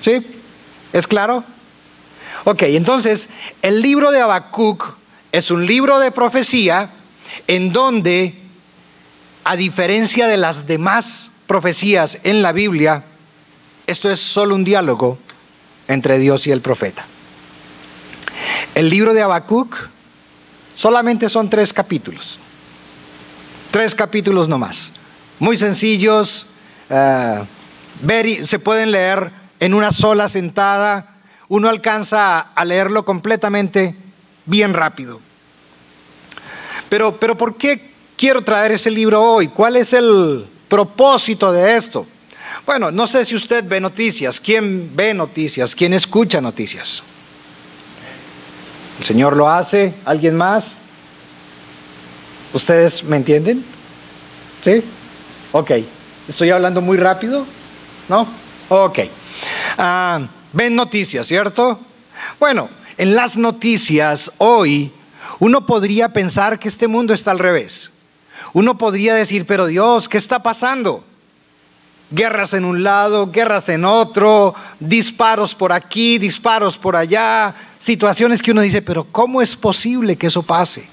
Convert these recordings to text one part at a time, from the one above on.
¿Sí? ¿Es claro? Ok, entonces el libro de Habacuc es un libro de profecía en donde, a diferencia de las demás profecías en la Biblia, esto es solo un diálogo entre Dios y el profeta. El libro de Habacuc solamente son 3 capítulos. 3 capítulos nomás. Muy sencillos, se pueden leer en una sola sentada. Uno alcanza a leerlo completamente bien rápido. Pero ¿por qué quiero traer ese libro hoy? ¿Cuál es el propósito de esto? Bueno, no sé si usted ve noticias. ¿Quién ve noticias? ¿Quién escucha noticias? ¿El Señor lo hace? ¿Alguien más? ¿Ustedes me entienden? ¿Sí? Ok. ¿Estoy hablando muy rápido? ¿No? Ok. Ven noticias, ¿cierto? Bueno, en las noticias hoy uno podría pensar que este mundo está al revés. Uno podría decir, pero Dios, ¿qué está pasando? Guerras en un lado, guerras en otro, disparos por aquí, disparos por allá, situaciones que uno dice, pero ¿cómo es posible que eso pase?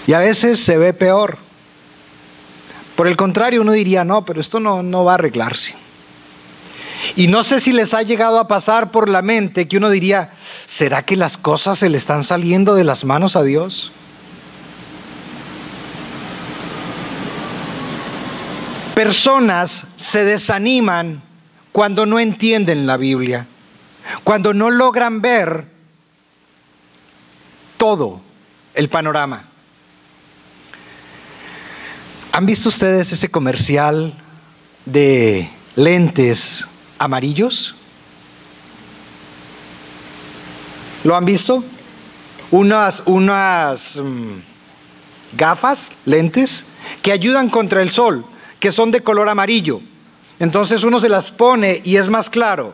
Y a veces se ve peor. Por el contrario, uno diría, no, pero esto no va a arreglarse. Y no sé si les ha llegado a pasar por la mente que uno diría, ¿será que las cosas se le están saliendo de las manos a Dios? Personas se desaniman cuando no entienden la Biblia, cuando no logran ver todo el panorama. ¿Han visto ustedes ese comercial de lentes amarillos? ¿Lo han visto? Unas gafas, lentes, que ayudan contra el sol, que son de color amarillo. Entonces uno se las pone y es más claro.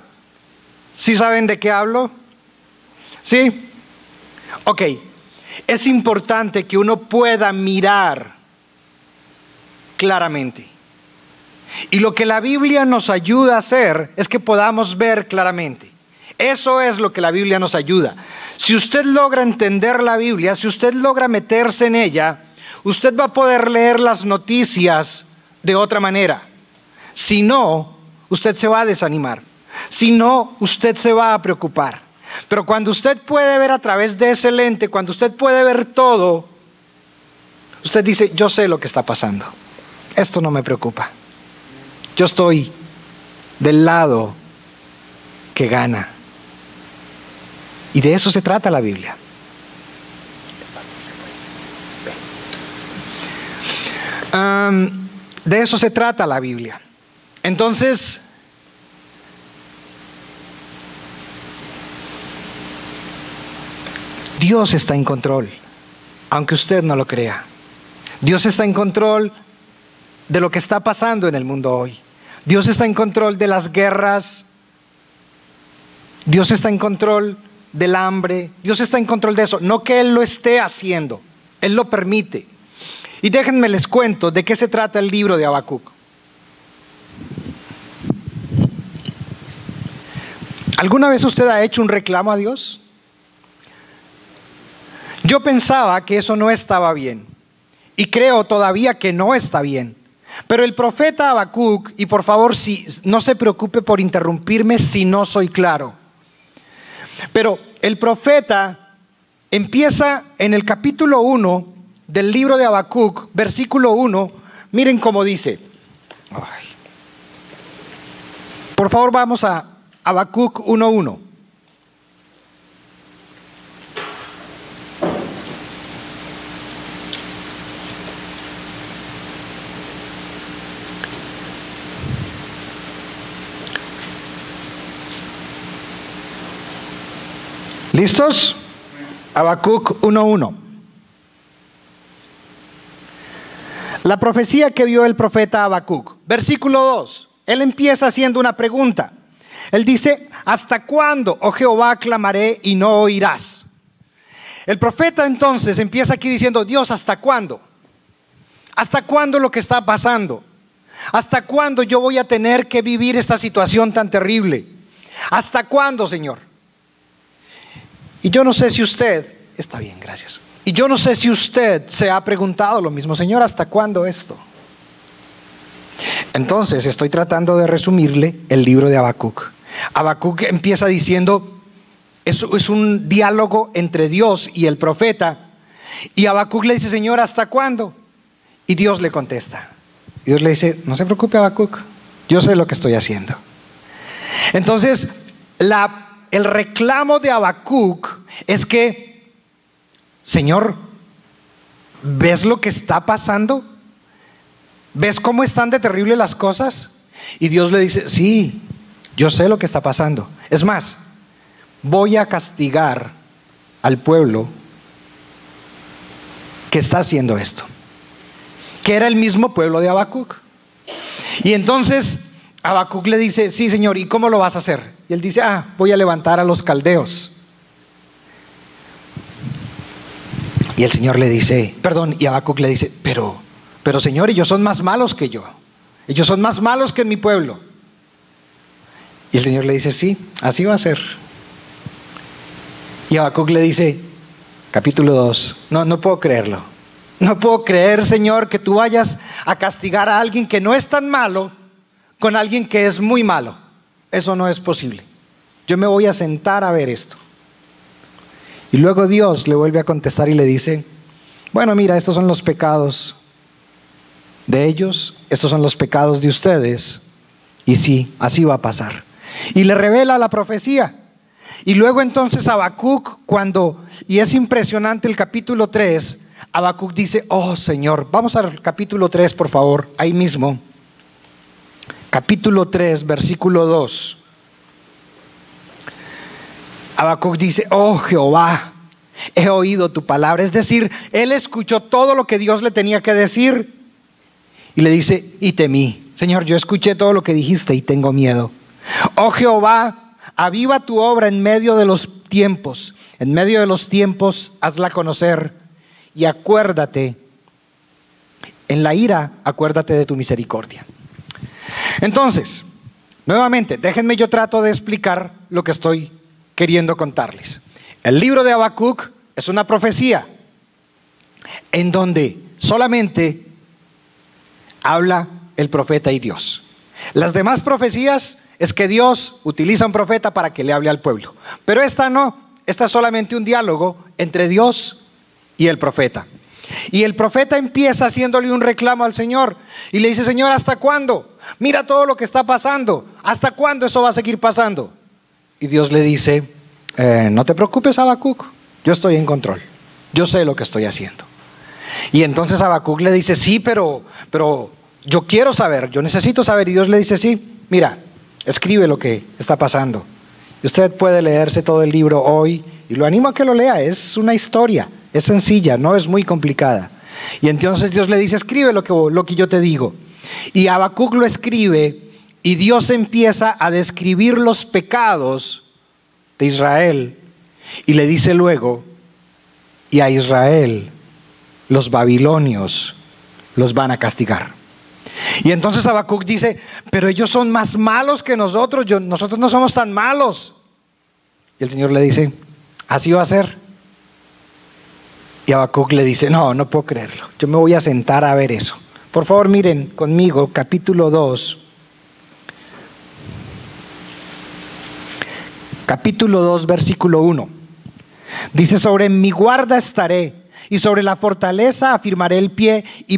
¿Sí saben de qué hablo? ¿Sí? Ok. Es importante que uno pueda mirar claramente. Y lo que la Biblia nos ayuda a hacer es que podamos ver claramente. Eso es lo que la Biblia nos ayuda. Si usted logra entender la Biblia, si usted logra meterse en ella, usted va a poder leer las noticias de otra manera. Si no, usted se va a desanimar. Si no, usted se va a preocupar. Pero cuando usted puede ver a través de ese lente, cuando usted puede ver todo, usted dice, yo sé lo que está pasando. Esto no me preocupa. Yo estoy del lado que gana. Y de eso se trata la Biblia. De eso se trata la Biblia. Entonces, Dios está en control, aunque usted no lo crea. Dios está en control de lo que está pasando en el mundo hoy. Dios está en control de las guerras. Dios está en control del hambre. Dios está en control de eso. No que Él lo esté haciendo, Él lo permite. Y déjenme les cuento de qué se trata el libro de Habacuc. ¿Alguna vez usted ha hecho un reclamo a Dios? Yo pensaba que eso no estaba bien. Y creo todavía que no está bien. Pero el profeta Habacuc, y por favor no se preocupe por interrumpirme si no soy claro. Pero el profeta empieza en el capítulo 1 del libro de Habacuc, versículo 1. Miren cómo dice. Por favor, vamos a Habacuc 1:1. ¿Listos? Habacuc 1:1. La profecía que vio el profeta Habacuc. Versículo 2. Él empieza haciendo una pregunta. Él dice, ¿hasta cuándo, oh Jehová, clamaré y no oirás? El profeta entonces empieza aquí diciendo, Dios, ¿hasta cuándo? ¿Hasta cuándo lo que está pasando? ¿Hasta cuándo yo voy a tener que vivir esta situación tan terrible? ¿Hasta cuándo, Señor? Y yo no sé si usted, está bien, gracias. Y yo no sé si usted se ha preguntado lo mismo, Señor, ¿hasta cuándo esto? Entonces estoy tratando de resumirle el libro de Habacuc. Habacuc empieza diciendo, es un diálogo entre Dios y el profeta. Y Habacuc le dice, Señor, ¿hasta cuándo? Y Dios le contesta. Y Dios le dice, no se preocupe, Habacuc, yo sé lo que estoy haciendo. Entonces, el reclamo de Habacuc es que, Señor, ¿ves lo que está pasando? ¿Ves cómo están de terrible las cosas? Y Dios le dice, sí, yo sé lo que está pasando. Es más, voy a castigar al pueblo que está haciendo esto, que era el mismo pueblo de Habacuc. Y entonces Habacuc le dice, sí, Señor, ¿y cómo lo vas a hacer? Y él dice, voy a levantar a los caldeos. Y el Señor le dice, y Habacuc le dice, pero Señor, ellos son más malos que yo. Ellos son más malos que en mi pueblo. Y el Señor le dice, sí, así va a ser. Y Habacuc le dice, capítulo 2, no puedo creerlo. No puedo creer, Señor, que tú vayas a castigar a alguien que no es tan malo con alguien que es muy malo. Eso no es posible. Yo me voy a sentar a ver esto. Y luego Dios le vuelve a contestar y le dice, bueno, mira, estos son los pecados de ellos, estos son los pecados de ustedes, y sí, así va a pasar. Y le revela la profecía. Y luego entonces Habacuc, y es impresionante el capítulo 3, Habacuc dice, oh Señor, vamos al capítulo 3 por favor, ahí mismo. Capítulo 3, versículo 2. Habacuc dice, oh Jehová, he oído tu palabra. Es decir, él escuchó todo lo que Dios le tenía que decir. Y le dice, y temí. Señor, yo escuché todo lo que dijiste y tengo miedo. Oh Jehová, aviva tu obra en medio de los tiempos. En medio de los tiempos, hazla conocer. Y acuérdate, en la ira, acuérdate de tu misericordia. Entonces, nuevamente, déjenme yo trato de explicar lo que estoy queriendo contarles. El libro de Habacuc es una profecía en donde solamente habla el profeta y Dios. Las demás profecías es que Dios utiliza un profeta para que le hable al pueblo. Pero esta no, esta es solamente un diálogo entre Dios y el profeta. Y el profeta empieza haciéndole un reclamo al Señor y le dice, Señor, ¿hasta cuándo? Mira todo lo que está pasando. ¿Hasta cuándo eso va a seguir pasando? Y Dios le dice, no te preocupes, Habacuc, yo estoy en control. Yo sé lo que estoy haciendo. Y entonces Habacuc le dice, sí, pero yo quiero saber, yo necesito saber. Y Dios le dice, sí, mira, escribe lo que está pasando. Y usted puede leerse todo el libro hoy y lo animo a que lo lea, es una historia, es sencilla, no es muy complicada. Y entonces Dios le dice, escribe lo que yo te digo. Y Habacuc lo escribe y Dios empieza a describir los pecados de Israel y le dice luego, y a Israel los babilonios los van a castigar. Y entonces Habacuc dice, pero ellos son más malos que nosotros, nosotros no somos tan malos. Y el Señor le dice, así va a ser. Y Habacuc le dice, no puedo creerlo, yo me voy a sentar a ver eso. Por favor, miren conmigo, capítulo 2. Capítulo 2, versículo 1. Dice, sobre mi guarda estaré, y sobre la fortaleza afirmaré el pie, y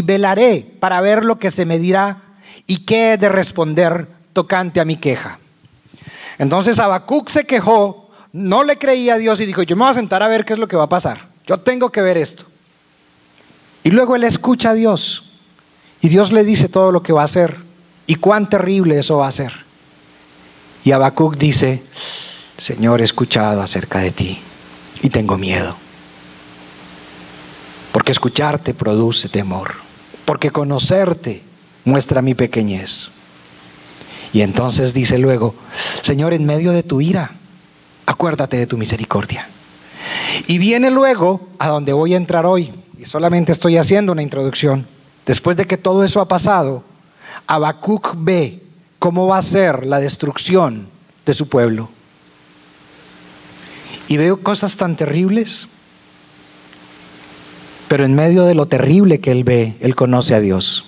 velaré para ver lo que se me dirá, y qué he de responder tocante a mi queja. Entonces Habacuc se quejó, no le creía a Dios, y dijo, yo me voy a sentar a ver qué es lo que va a pasar. Yo tengo que ver esto. Y luego él escucha a Dios, y Dios le dice todo lo que va a hacer, y cuán terrible eso va a ser. Y Habacuc dice, Señor, he escuchado acerca de ti, y tengo miedo. Porque escucharte produce temor, porque conocerte muestra mi pequeñez. Y entonces dice luego, Señor, en medio de tu ira, acuérdate de tu misericordia. Y viene luego a donde voy a entrar hoy, y solamente estoy haciendo una introducción. Después de que todo eso ha pasado, Habacuc ve cómo va a ser la destrucción de su pueblo. Y veo cosas tan terribles, pero en medio de lo terrible que él ve, él conoce a Dios.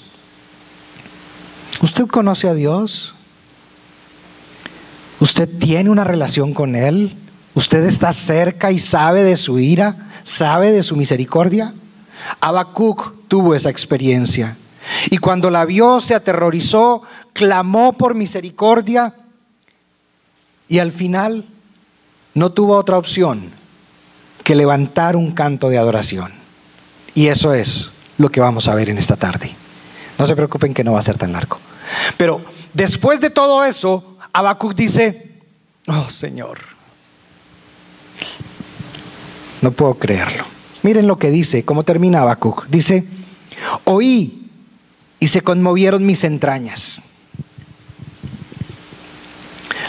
¿Usted conoce a Dios? ¿Usted tiene una relación con Él? ¿Usted está cerca y sabe de su ira? ¿Sabe de su misericordia? Habacuc tuvo esa experiencia. Y cuando la vio, se aterrorizó, clamó por misericordia y al final no tuvo otra opción que levantar un canto de adoración. Y eso es lo que vamos a ver en esta tarde. No se preocupen que no va a ser tan largo. Pero después de todo eso, Habacuc dice: oh Señor, no puedo creerlo. Miren lo que dice, cómo termina Habacuc. Dice: oí y se conmovieron mis entrañas.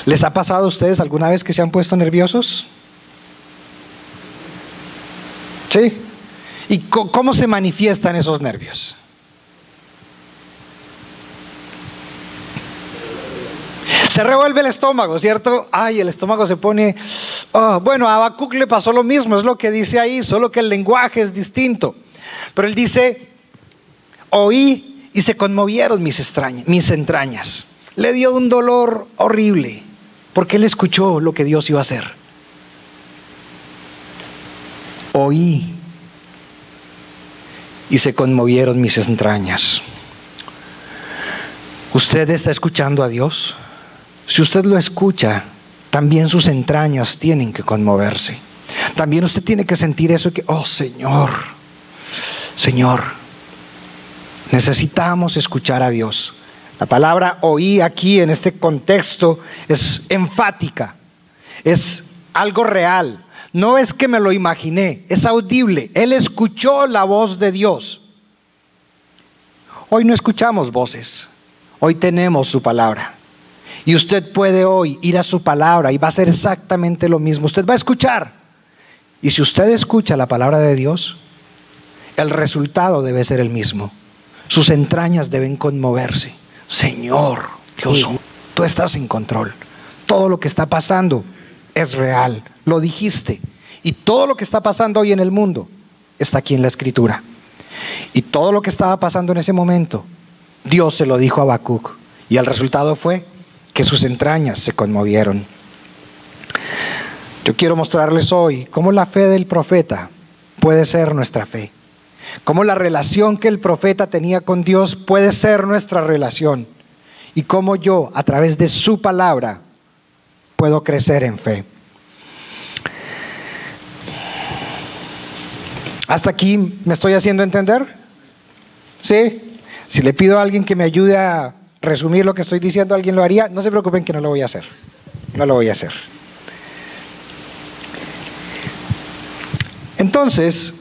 ¿Les ha pasado a ustedes alguna vez que se han puesto nerviosos? ¿Sí? ¿Y cómo se manifiestan esos nervios? Se revuelve el estómago, ¿cierto? Ay, el estómago se pone... Bueno, a Habacuc le pasó lo mismo, es lo que dice ahí, solo que el lenguaje es distinto. Pero él dice: oí y se conmovieron mis entrañas. Le dio un dolor horrible, porque él escuchó lo que Dios iba a hacer. Oí y se conmovieron mis entrañas. ¿Usted está escuchando a Dios? Si usted lo escucha, también sus entrañas tienen que conmoverse. También usted tiene que sentir eso que, oh Señor, Señor, necesitamos escuchar a Dios. La palabra oí aquí en este contexto es enfática, es algo real. No es que me lo imaginé, es audible. Él escuchó la voz de Dios. Hoy no escuchamos voces, hoy tenemos su palabra. Y usted puede hoy ir a su palabra y va a ser exactamente lo mismo. Usted va a escuchar. Y si usted escucha la palabra de Dios, el resultado debe ser el mismo. Sus entrañas deben conmoverse. Señor, Dios, tú estás en control. Todo lo que está pasando es real. Lo dijiste. Y todo lo que está pasando hoy en el mundo está aquí en la Escritura. Y todo lo que estaba pasando en ese momento, Dios se lo dijo a Habacuc. Y el resultado fue que sus entrañas se conmovieron. Yo quiero mostrarles hoy cómo la fe del profeta puede ser nuestra fe. Cómo la relación que el profeta tenía con Dios puede ser nuestra relación. Y cómo yo, a través de su palabra, puedo crecer en fe. ¿Hasta aquí me estoy haciendo entender? ¿Sí? Si le pido a alguien que me ayude a resumir lo que estoy diciendo, ¿alguien lo haría? No se preocupen que no lo voy a hacer. No lo voy a hacer. Entonces,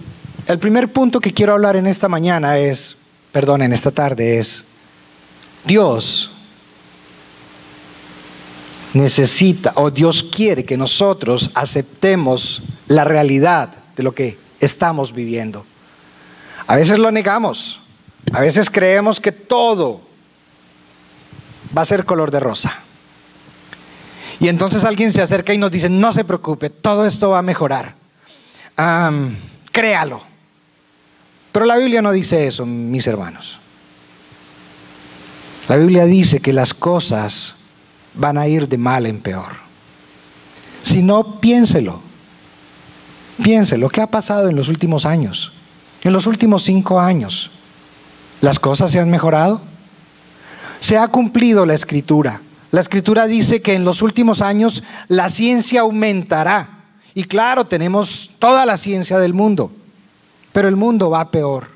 el primer punto que quiero hablar en esta tarde es: Dios necesita, o Dios quiere que nosotros aceptemos la realidad de lo que estamos viviendo. A veces lo negamos, a veces creemos que todo va a ser color de rosa. Y entonces alguien se acerca y nos dice: no se preocupe, todo esto va a mejorar. Créalo. Pero la Biblia no dice eso, mis hermanos. La Biblia dice que las cosas van a ir de mal en peor. Si no, piénselo. Piénselo, ¿qué ha pasado en los últimos años? En los últimos 5 años, ¿las cosas se han mejorado? Se ha cumplido la Escritura. La Escritura dice que en los últimos años la ciencia aumentará. Y claro, tenemos toda la ciencia del mundo, pero el mundo va peor.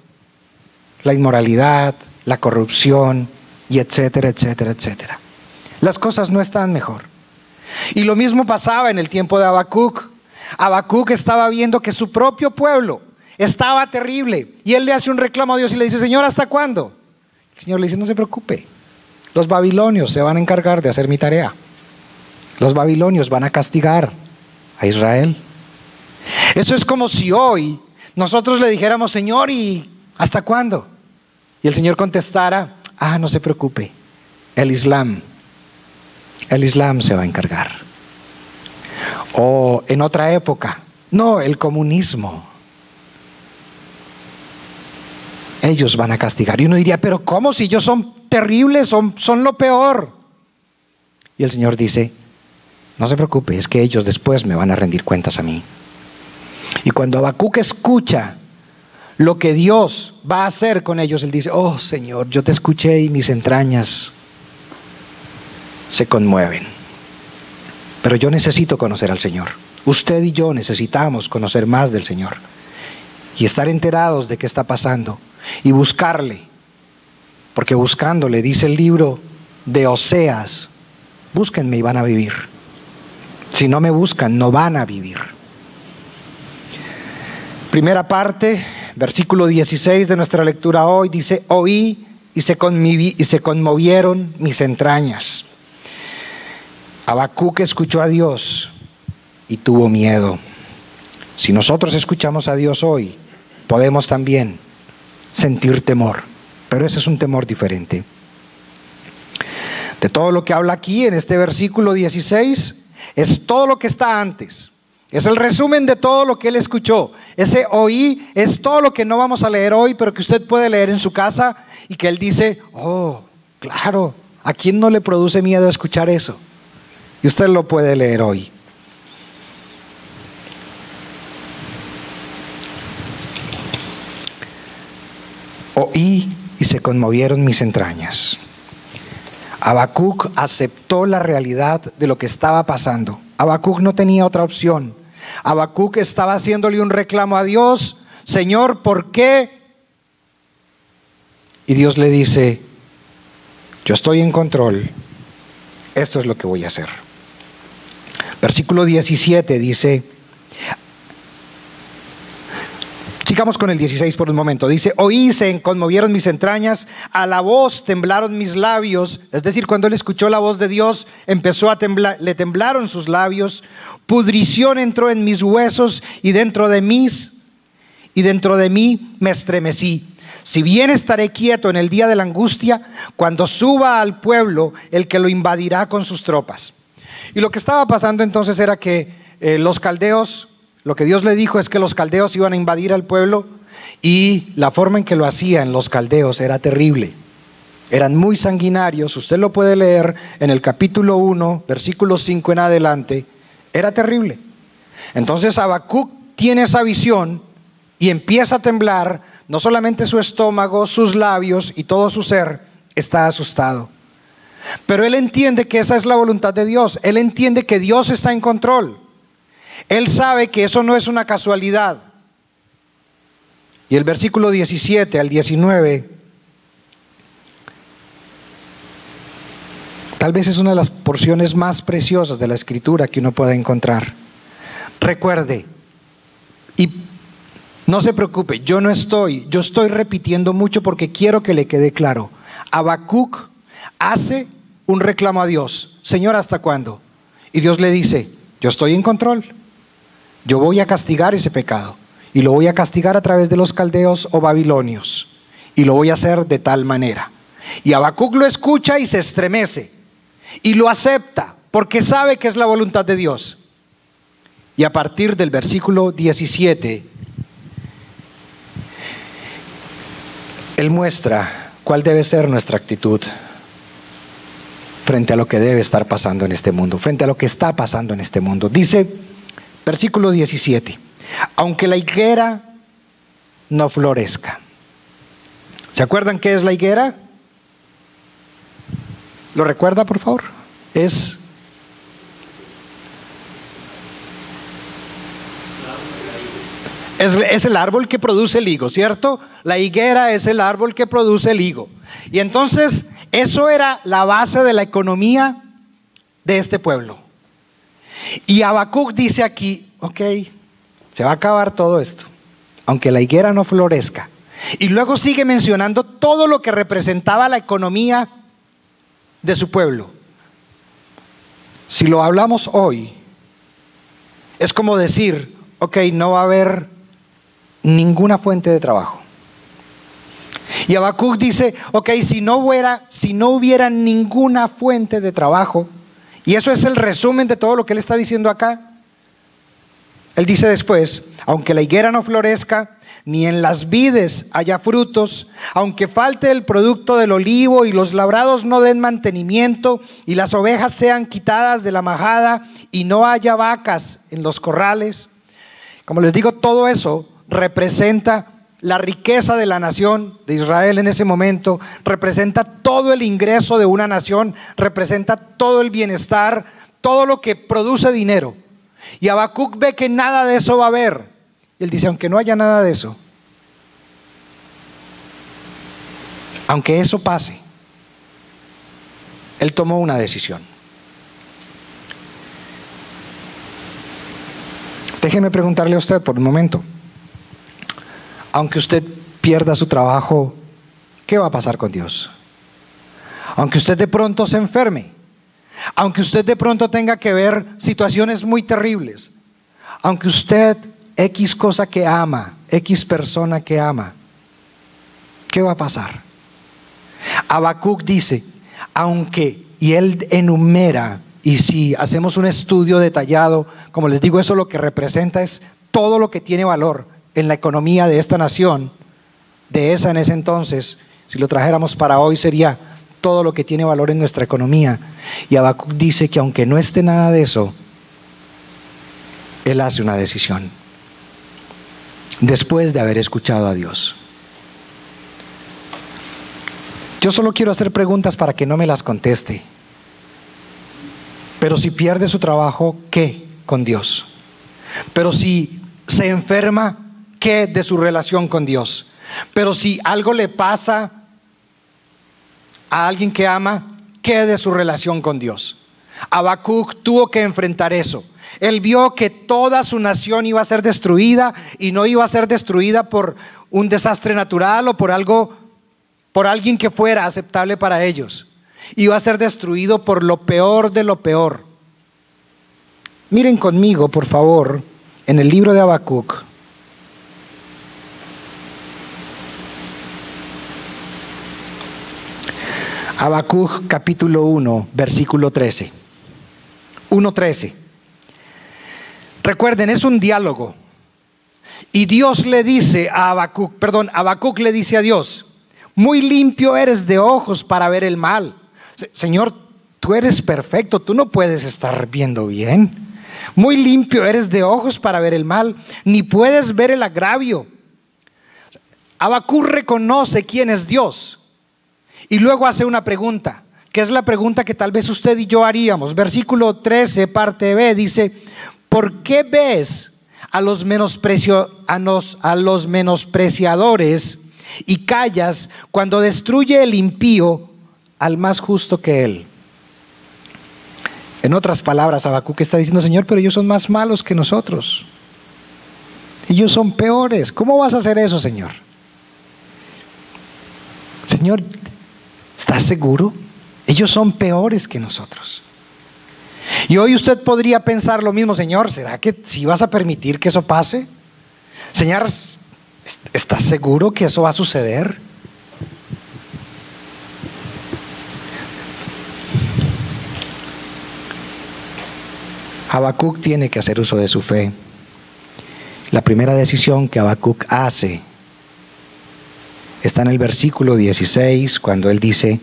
La inmoralidad, la corrupción, y etcétera, etcétera, etcétera. Las cosas no están mejor. Y lo mismo pasaba en el tiempo de Habacuc. Habacuc estaba viendo que su propio pueblo estaba terrible. Y él le hace un reclamo a Dios y le dice: Señor, ¿hasta cuándo? El Señor le dice: no se preocupe. Los babilonios se van a encargar de hacer mi tarea. Los babilonios van a castigar a Israel. Eso es como si hoy nosotros le dijéramos: Señor, ¿y hasta cuándo? Y el Señor contestara: no se preocupe, El Islam se va a encargar. O en otra época, no, el comunismo. Ellos van a castigar. Y uno diría, pero ¿cómo si ellos son terribles, son lo peor? Y el Señor dice, no se preocupe, es que ellos después me van a rendir cuentas a mí. Y cuando Habacuc escucha lo que Dios va a hacer con ellos, él dice, oh Señor, yo te escuché y mis entrañas se conmueven. Pero yo necesito conocer al Señor. Usted y yo necesitamos conocer más del Señor y estar enterados de qué está pasando y buscarle, porque buscándole, dice el libro de Oseas, búsquenme y van a vivir. Si no me buscan, no van a vivir. Primera parte, versículo 16 de nuestra lectura hoy, dice, oí y se conmovieron mis entrañas. Habacuc escuchó a Dios y tuvo miedo. Si nosotros escuchamos a Dios hoy, podemos también sentir temor, pero ese es un temor diferente. De todo lo que habla aquí en este versículo 16, es todo lo que está antes. Es el resumen de todo lo que él escuchó. Ese oí es todo lo que no vamos a leer hoy, pero que usted puede leer en su casa y que él dice, oh, claro, ¿a quién no le produce miedo escuchar eso? Y usted lo puede leer hoy. Oí y se conmovieron mis entrañas. Habacuc aceptó la realidad de lo que estaba pasando. Habacuc no tenía otra opción. Habacuc estaba haciéndole un reclamo a Dios. Señor, ¿por qué? Y Dios le dice, yo estoy en control. Esto es lo que voy a hacer. Versículo 17 dice, sigamos con el 16 por un momento. Dice, oí, se conmovieron mis entrañas, a la voz temblaron mis labios. Es decir, cuando él escuchó la voz de Dios, empezó a temblar, le temblaron sus labios. Pudrición entró en mis huesos y dentro de mí me estremecí. Si bien estaré quieto en el día de la angustia, cuando suba al pueblo el que lo invadirá con sus tropas. Y lo que estaba pasando entonces era que los caldeos, lo que Dios le dijo es que los caldeos iban a invadir al pueblo, y la forma en que lo hacían los caldeos era terrible. Eran muy sanguinarios. Usted lo puede leer en el capítulo 1, versículo 5 en adelante. Era terrible. Entonces Habacuc tiene esa visión y empieza a temblar. No solamente su estómago, sus labios y todo su ser está asustado. Pero él entiende que esa es la voluntad de Dios. Él entiende que Dios está en control. Él sabe que eso no es una casualidad. Y el versículo 17 al 19, tal vez es una de las porciones más preciosas de la Escritura que uno pueda encontrar. Recuerde, y no se preocupe, yo estoy repitiendo mucho porque quiero que le quede claro. Habacuc hace un reclamo a Dios. Señor, ¿hasta cuándo? Y Dios le dice, yo estoy en control. Yo voy a castigar ese pecado. Y lo voy a castigar a través de los caldeos o babilonios. Y lo voy a hacer de tal manera. Y Habacuc lo escucha y se estremece. Y lo acepta porque sabe que es la voluntad de Dios. Y a partir del versículo 17, él muestra cuál debe ser nuestra actitud frente a lo que debe estar pasando en este mundo, frente a lo que está pasando en este mundo. Dice, versículo 17, aunque la higuera no florezca. ¿Se acuerdan qué es la higuera? ¿Lo recuerda, por favor? Es el árbol que produce el higo, ¿cierto? La higuera es el árbol que produce el higo. Y entonces, eso era la base de la economía de este pueblo. Y Habacuc dice aquí, ok, se va a acabar todo esto, aunque la higuera no florezca. Y luego sigue mencionando todo lo que representaba la economía de su pueblo. Si lo hablamos hoy, es como decir, ok, no va a haber ninguna fuente de trabajo. Y Habacuc dice, ok, si no hubiera ninguna fuente de trabajo, y eso es el resumen de todo lo que él está diciendo acá. Él dice después, aunque la higuera no florezca, ni en las vides haya frutos, aunque falte el producto del olivo y los labrados no den mantenimiento y las ovejas sean quitadas de la majada y no haya vacas en los corrales. Como les digo, todo eso representa la riqueza de la nación de Israel en ese momento, representa todo el ingreso de una nación, representa todo el bienestar, todo lo que produce dinero. Y Habacuc ve que nada de eso va a haber. Y él dice, aunque no haya nada de eso, aunque eso pase, él tomó una decisión. Déjeme preguntarle a usted por un momento. Aunque usted pierda su trabajo, ¿qué va a pasar con Dios? Aunque usted de pronto se enferme, aunque usted de pronto tenga que ver situaciones muy terribles, aunque usted X cosa que ama, X persona que ama, ¿qué va a pasar? Habacuc dice, aunque, y él enumera, y si hacemos un estudio detallado, como les digo, eso lo que representa es todo lo que tiene valor en la economía de esta nación, de esa en ese entonces, si lo trajéramos para hoy sería todo lo que tiene valor en nuestra economía. Y Habacuc dice que aunque no esté nada de eso, él hace una decisión después de haber escuchado a Dios. Yo solo quiero hacer preguntas para que no me las conteste. Pero si pierde su trabajo, ¿qué con Dios? Pero si se enferma, ¿qué de su relación con Dios? Pero si algo le pasa a alguien que ama, ¿qué de su relación con Dios? Habacuc tuvo que enfrentar eso. Él vio que toda su nación iba a ser destruida y no iba a ser destruida por un desastre natural o por alguien que fuera aceptable para ellos. Iba a ser destruido por lo peor de lo peor. Miren conmigo, por favor, en el libro de Habacuc. Habacuc capítulo 1, versículo 13. 1:13. Recuerden, es un diálogo. Y Dios le dice a Habacuc le dice a Dios, muy limpio eres de ojos para ver el mal. Señor, tú eres perfecto, tú no puedes estar viendo bien. Muy limpio eres de ojos para ver el mal, ni puedes ver el agravio. Habacuc reconoce quién es Dios y luego hace una pregunta, que es la pregunta que tal vez usted y yo haríamos. Versículo 13, parte B, dice, ¿por qué ves a los menospreciadores y callas cuando destruye el impío al más justo que él? En otras palabras, Habacuc está diciendo, Señor, pero ellos son más malos que nosotros. Ellos son peores. ¿Cómo vas a hacer eso, Señor? Señor, ¿estás seguro? Ellos son peores que nosotros. Y hoy usted podría pensar lo mismo, Señor, ¿será que sí vas a permitir que eso pase? Señor, ¿estás seguro que eso va a suceder? Habacuc tiene que hacer uso de su fe. La primera decisión que Habacuc hace está en el versículo 16, cuando él dice,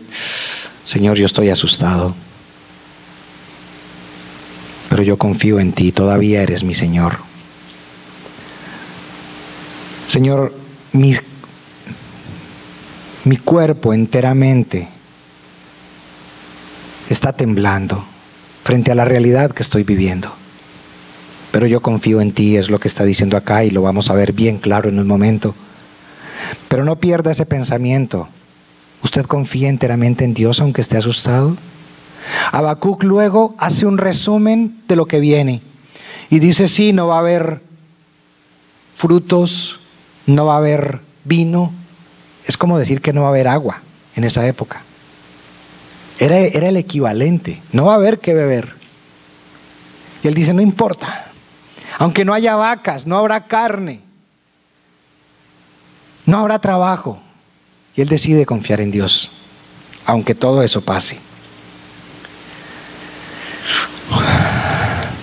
Señor, yo estoy asustado, pero yo confío en ti, todavía eres mi Señor. Señor, mi cuerpo enteramente está temblando frente a la realidad que estoy viviendo. Pero yo confío en ti, es lo que está diciendo acá y lo vamos a ver bien claro en un momento. Pero no pierda ese pensamiento. ¿Usted confía enteramente en Dios aunque esté asustado? Habacuc luego hace un resumen de lo que viene y dice, sí, no va a haber frutos, no va a haber vino. Es como decir que no va a haber agua en esa época. Era el equivalente, no va a haber que beber. Y él dice, no importa, aunque no haya vacas, no habrá carne, no habrá trabajo. Y él decide confiar en Dios, aunque todo eso pase.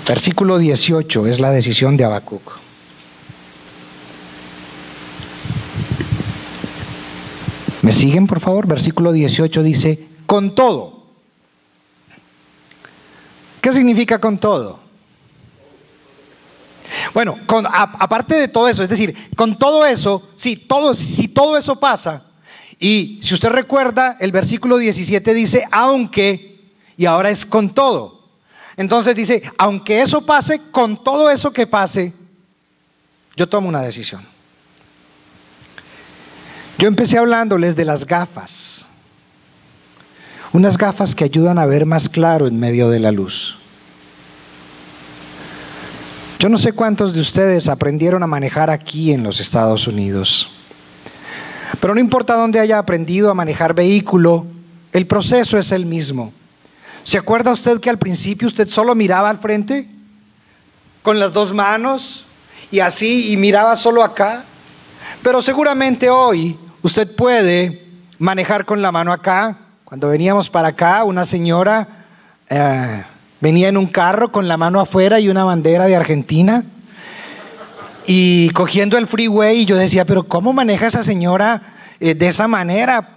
Versículo 18 es la decisión de Habacuc. ¿Me siguen, por favor? Versículo 18 dice, con todo. ¿Qué significa con todo? Bueno, aparte de todo eso, es decir, con todo eso, si todo eso pasa, y si usted recuerda, el versículo 17 dice, aunque, y ahora es con todo. Entonces dice, aunque eso pase, con todo eso que pase, yo tomo una decisión. Yo empecé hablándoles de las gafas. Unas gafas que ayudan a ver más claro en medio de la luz. Yo no sé cuántos de ustedes aprendieron a manejar aquí en los Estados Unidos. Pero no importa dónde haya aprendido a manejar vehículo, el proceso es el mismo. ¿Se acuerda usted que al principio usted solo miraba al frente? Con las dos manos y así, y miraba solo acá. Pero seguramente hoy usted puede manejar con la mano acá. Cuando veníamos para acá, una señora venía en un carro con la mano afuera y una bandera de Argentina. Y cogiendo el freeway, y yo decía, pero ¿cómo maneja esa señora de esa manera?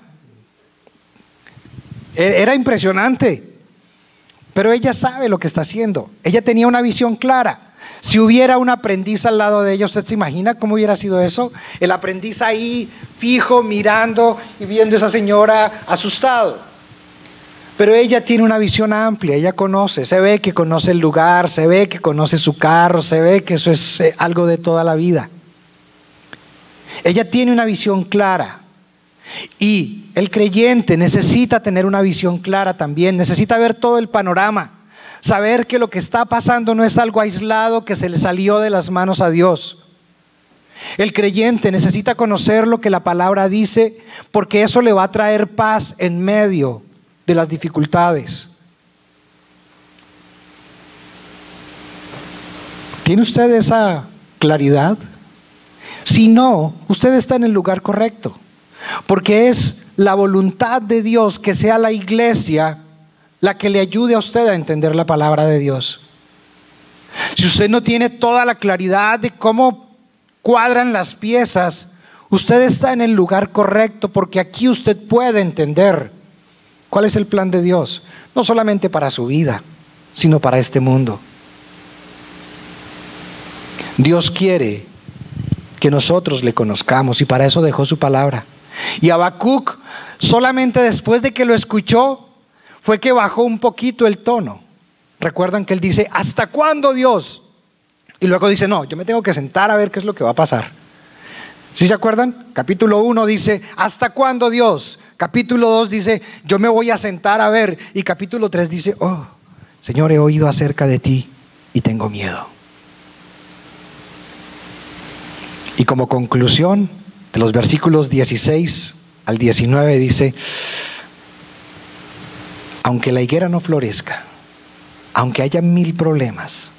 Era impresionante. Pero ella sabe lo que está haciendo. Ella tenía una visión clara. Si hubiera un aprendiz al lado de ella, ¿usted se imagina cómo hubiera sido eso? El aprendiz ahí, fijo, mirando y viendo a esa señora asustado. Pero ella tiene una visión amplia, ella conoce, se ve que conoce el lugar, se ve que conoce su carro, se ve que eso es algo de toda la vida. Ella tiene una visión clara. Y el creyente necesita tener una visión clara también, necesita ver todo el panorama, saber que lo que está pasando no es algo aislado que se le salió de las manos a Dios. El creyente necesita conocer lo que la palabra dice, porque eso le va a traer paz en medio de las dificultades. ¿Tiene usted esa claridad? Si no, usted está en el lugar correcto. Porque es la voluntad de Dios que sea la iglesia la que le ayude a usted a entender la palabra de Dios. Si usted no tiene toda la claridad de cómo cuadran las piezas, usted está en el lugar correcto, porque aquí usted puede entender cuál es el plan de Dios, no solamente para su vida, sino para este mundo. Dios quiere que nosotros le conozcamos y para eso dejó su palabra. Y Habacuc, solamente después de que lo escuchó, fue que bajó un poquito el tono. Recuerdan que él dice, ¿hasta cuándo, Dios? Y luego dice, no, yo me tengo que sentar a ver qué es lo que va a pasar. ¿Sí se acuerdan? Capítulo 1 dice, ¿hasta cuándo, Dios? Capítulo 2 dice, yo me voy a sentar a ver. Y capítulo 3 dice, oh, Señor, he oído acerca de ti y tengo miedo. Y como conclusión de los versículos 16 al 19 dice, aunque la higuera no florezca, aunque haya 1000 problemas,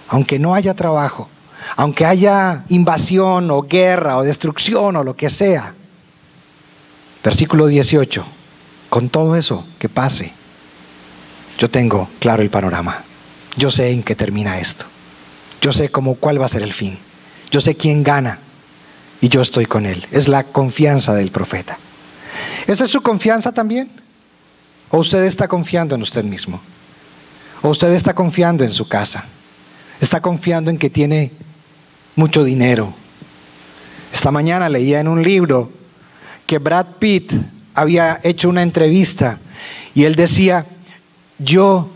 aunque no haya trabajo, aunque haya invasión o guerra o destrucción o lo que sea, versículo 18, con todo eso que pase, yo tengo claro el panorama. Yo sé en qué termina esto. Yo sé cuál va a ser el fin. Yo sé quién gana. Y yo estoy con él. Es la confianza del profeta. ¿Esa es su confianza también? ¿O usted está confiando en usted mismo? ¿O usted está confiando en su casa? ¿Está confiando en que tiene mucho dinero? Esta mañana leía en un libro que Brad Pitt había hecho una entrevista y él decía, yo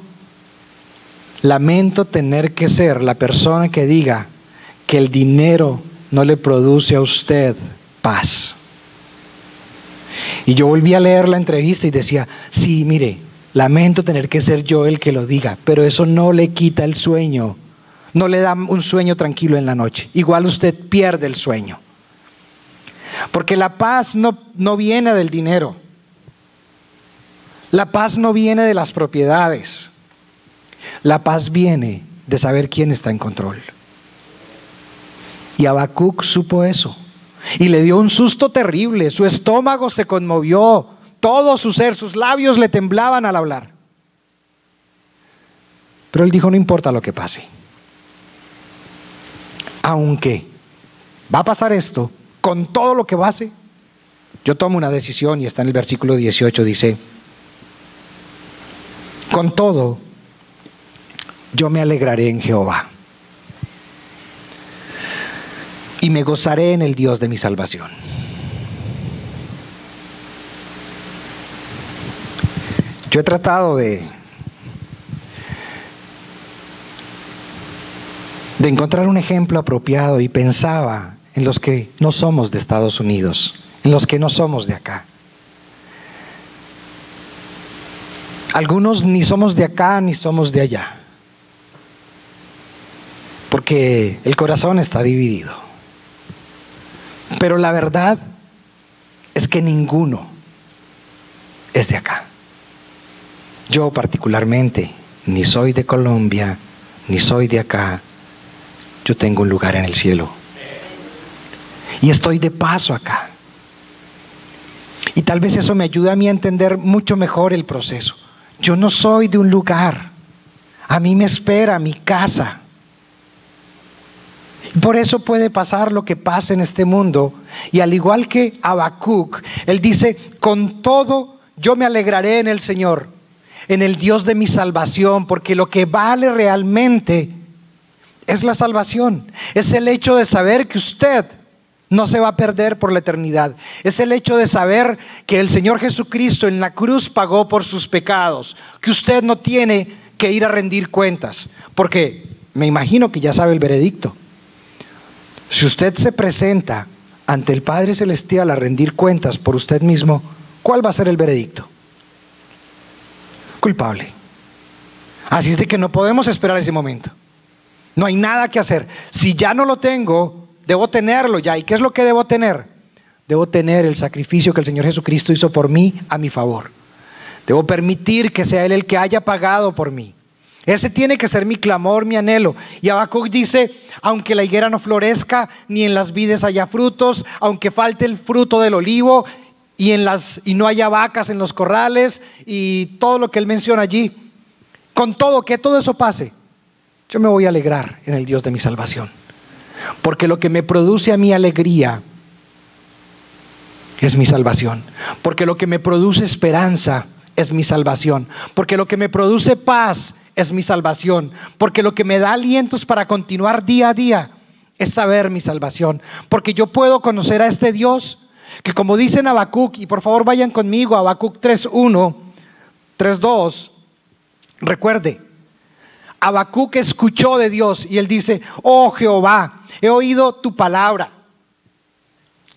lamento tener que ser la persona que diga que el dinero no le produce a usted paz. Y yo volví a leer la entrevista y decía, sí, mire, lamento tener que ser yo el que lo diga, pero eso no le quita el sueño, no le da un sueño tranquilo en la noche. Igual usted pierde el sueño. Porque la paz no viene del dinero. La paz no viene de las propiedades. La paz viene de saber quién está en control. Y Habacuc supo eso. Y le dio un susto terrible, su estómago se conmovió, todo su ser, sus labios le temblaban al hablar. Pero él dijo, no importa lo que pase. Aunque va a pasar esto, con todo lo que pase, yo tomo una decisión, y está en el versículo 18, dice, con todo, yo me alegraré en Jehová y me gozaré en el Dios de mi salvación. Yo he tratado de encontrar un ejemplo apropiado y pensaba en los que no somos de Estados Unidos, en los que no somos de acá. Algunos ni somos de acá ni somos de allá, porque el corazón está dividido. Pero la verdad es que ninguno es de acá. Yo particularmente ni soy de Colombia, ni soy de acá. Yo tengo un lugar en el cielo. Y estoy de paso acá. Y tal vez eso me ayude a mí a entender mucho mejor el proceso. Yo no soy de un lugar. A mí me espera mi casa. Por eso puede pasar lo que pasa en este mundo. Y al igual que Habacuc, él dice, con todo yo me alegraré en el Señor, en el Dios de mi salvación, porque lo que vale realmente es la salvación. Es el hecho de saber que usted no se va a perder por la eternidad. Es el hecho de saber que el Señor Jesucristo en la cruz pagó por sus pecados, que usted no tiene que ir a rendir cuentas, porque me imagino que ya sabe el veredicto. Si usted se presenta ante el Padre Celestial a rendir cuentas por usted mismo, ¿cuál va a ser el veredicto? Culpable. Así es de que no podemos esperar ese momento. No hay nada que hacer. Si ya no lo tengo, debo tenerlo ya. ¿Y qué es lo que debo tener? Debo tener el sacrificio que el Señor Jesucristo hizo por mí a mi favor. Debo permitir que sea Él el que haya pagado por mí. Ese tiene que ser mi clamor, mi anhelo. Y Habacuc dice, aunque la higuera no florezca, ni en las vides haya frutos, aunque falte el fruto del olivo, y no haya vacas en los corrales, y todo lo que él menciona allí, con todo, que todo eso pase, yo me voy a alegrar en el Dios de mi salvación. Porque lo que me produce a mi alegría es mi salvación. Porque lo que me produce esperanza es mi salvación. Porque lo que me produce paz es mi salvación. Porque lo que me da alientos para continuar día a día es saber mi salvación. Porque yo puedo conocer a este Dios que, como dice en Habacuc, y por favor vayan conmigo a Habacuc 3:1, 3:2, recuerde, Habacuc escuchó de Dios y él dice, oh Jehová, he oído tu palabra.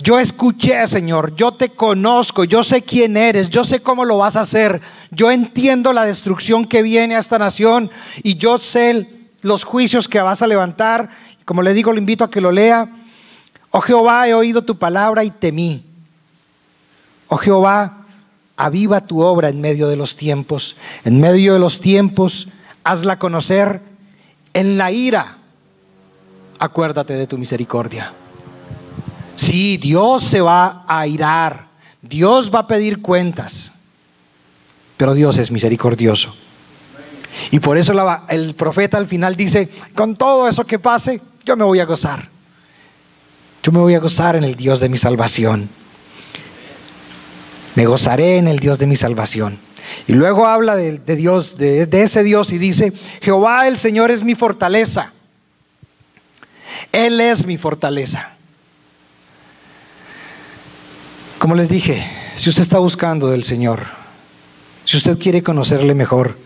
Yo escuché, Señor, yo te conozco, yo sé quién eres, yo sé cómo lo vas a hacer, yo entiendo la destrucción que viene a esta nación y yo sé los juicios que vas a levantar. Como le digo, le invito a que lo lea. Oh Jehová, he oído tu palabra y temí. Oh Jehová, aviva tu obra en medio de los tiempos. En medio de los tiempos, hazla conocer. En la ira, acuérdate de tu misericordia. Sí, Dios se va a airar, Dios va a pedir cuentas, pero Dios es misericordioso. Y por eso el profeta al final dice, con todo eso que pase, yo me voy a gozar. Yo me voy a gozar en el Dios de mi salvación. Me gozaré en el Dios de mi salvación. Y luego habla de Dios, de ese Dios, y dice, Jehová el Señor es mi fortaleza. Él es mi fortaleza. Como les dije, si usted está buscando del Señor, si usted quiere conocerle mejor,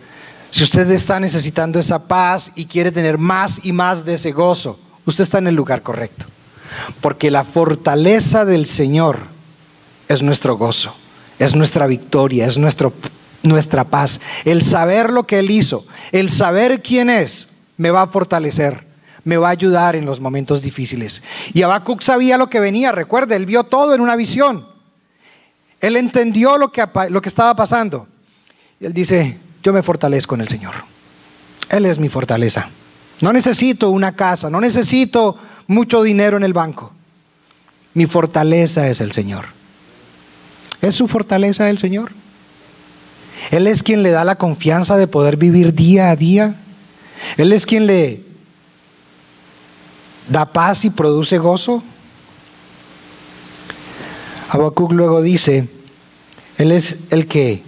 si usted está necesitando esa paz y quiere tener más y más de ese gozo, usted está en el lugar correcto. Porque la fortaleza del Señor es nuestro gozo, es nuestra victoria, es nuestra paz. El saber lo que Él hizo, el saber quién es, me va a fortalecer, me va a ayudar en los momentos difíciles. Y Habacuc sabía lo que venía, recuerde, él vio todo en una visión. Él entendió lo que estaba pasando. Y él dice, yo me fortalezco en el Señor. Él es mi fortaleza. No necesito una casa, no necesito mucho dinero en el banco. Mi fortaleza es el Señor. ¿Es su fortaleza el Señor? Él es quien le da la confianza de poder vivir día a día. Él es quien le da paz y produce gozo. Habacuc luego dice, Él es el que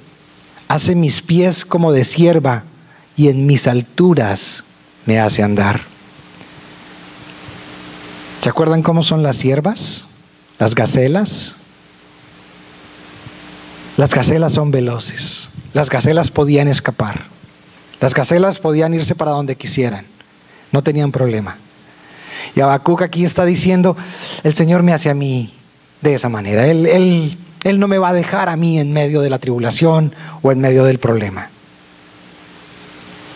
hace mis pies como de cierva y en mis alturas me hace andar. ¿Se acuerdan cómo son las ciervas? Las gacelas. Las gacelas son veloces. Las gacelas podían escapar. Las gacelas podían irse para donde quisieran. No tenían problema. Y Habacuc aquí está diciendo, el Señor me hace a mí de esa manera. Él no me va a dejar a mí en medio de la tribulación o en medio del problema.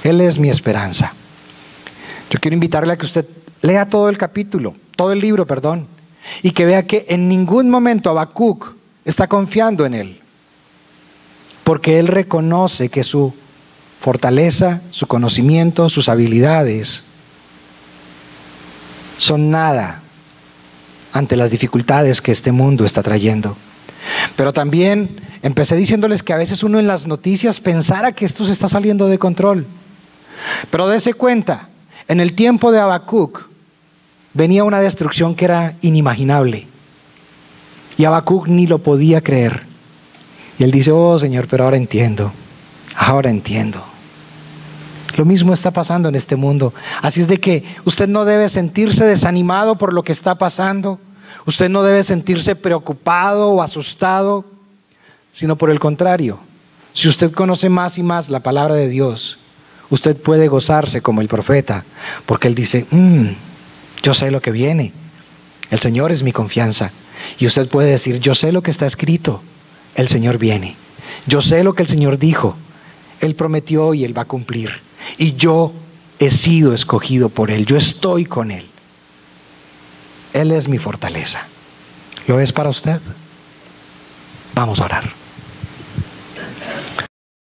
Él es mi esperanza. Yo quiero invitarle a que usted lea todo el capítulo, todo el libro, perdón, y que vea que en ningún momento Habacuc está confiando en él, porque él reconoce que su fortaleza, su conocimiento, sus habilidades son nada ante las dificultades que este mundo está trayendo. Pero también empecé diciéndoles que a veces uno en las noticias pensara que esto se está saliendo de control. Pero dése cuenta, en el tiempo de Habacuc venía una destrucción que era inimaginable. Y Habacuc ni lo podía creer. Y él dice, oh Señor, pero ahora entiendo. Ahora entiendo. Lo mismo está pasando en este mundo. Así es de que usted no debe sentirse desanimado por lo que está pasando. Usted no debe sentirse preocupado o asustado, sino por el contrario. Si usted conoce más y más la palabra de Dios, usted puede gozarse como el profeta, porque él dice, yo sé lo que viene. El Señor es mi confianza. Y usted puede decir, yo sé lo que está escrito. El Señor viene. Yo sé lo que el Señor dijo. Él prometió y Él va a cumplir. Y yo he sido escogido por Él. Yo estoy con Él. Él es mi fortaleza. ¿Lo es para usted? Vamos a orar.